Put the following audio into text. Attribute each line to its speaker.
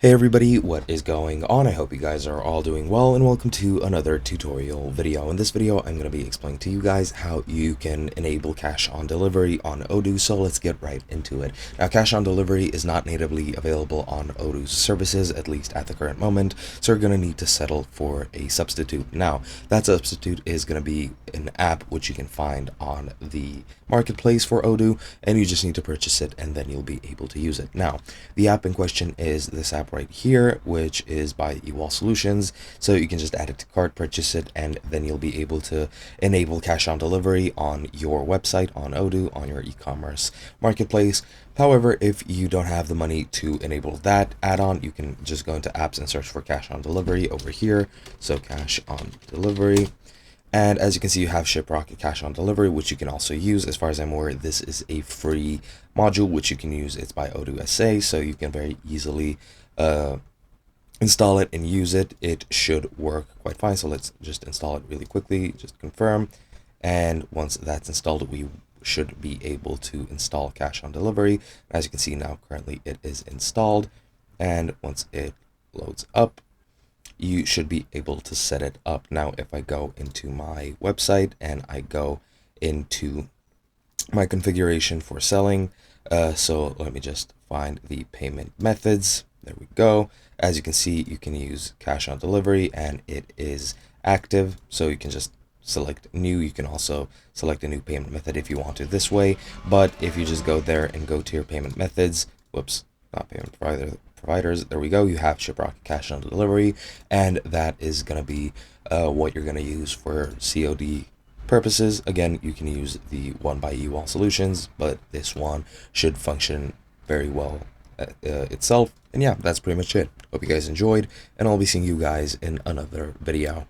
Speaker 1: Hey everybody, what is going on? I hope you guys are all doing well, and welcome to another tutorial video. In this video, I'm going to be explaining to you guys how you can enable cash on delivery on Odoo, so let's get right into it. Now, cash on delivery is not natively available on Odoo's services, at least at the current moment, so you're going to need to settle for a substitute. Now, that substitute is going to be an app which you can find on the marketplace for Odoo, and you just need to purchase it, and then you'll be able to use it. Now, the app in question is this app right here, which is by eWall Solutions. So you can just add it to cart, purchase it, and then you'll be able to enable cash on delivery on your website, on Odoo, on your e-commerce marketplace. However, if you don't have the money to enable that add-on, you can just go into apps and search for cash on delivery over here. So cash on delivery. And as you can see, you have ShipRocket Cash on Delivery, which you can also use. As far as I'm aware, this is a free module which you can use. It's by Odoo SA, so you can very easily install it and use it. It should work quite fine. So let's just install it really quickly, just confirm. And once that's installed, we should be able to install Cash on Delivery. As you can see now, currently it is installed. And once it loads up, you should be able to set it up. Now, if I go into my website and I go into my configuration for selling, so let me just find the payment methods. There we go. As you can see, you can use cash on delivery and it is active. So you can just select new. You can also select a new payment method if you want to this way. But if you just go there and go to your payment methods, whoops, not payment providers, there we go, you have ShipRocket Cash on Delivery, and that is going to be what you're going to use for COD purposes. Again, you can use the one by eWall Solutions, but this one should function very well itself. And yeah, that's pretty much it. Hope you guys enjoyed, and I'll be seeing you guys in another video.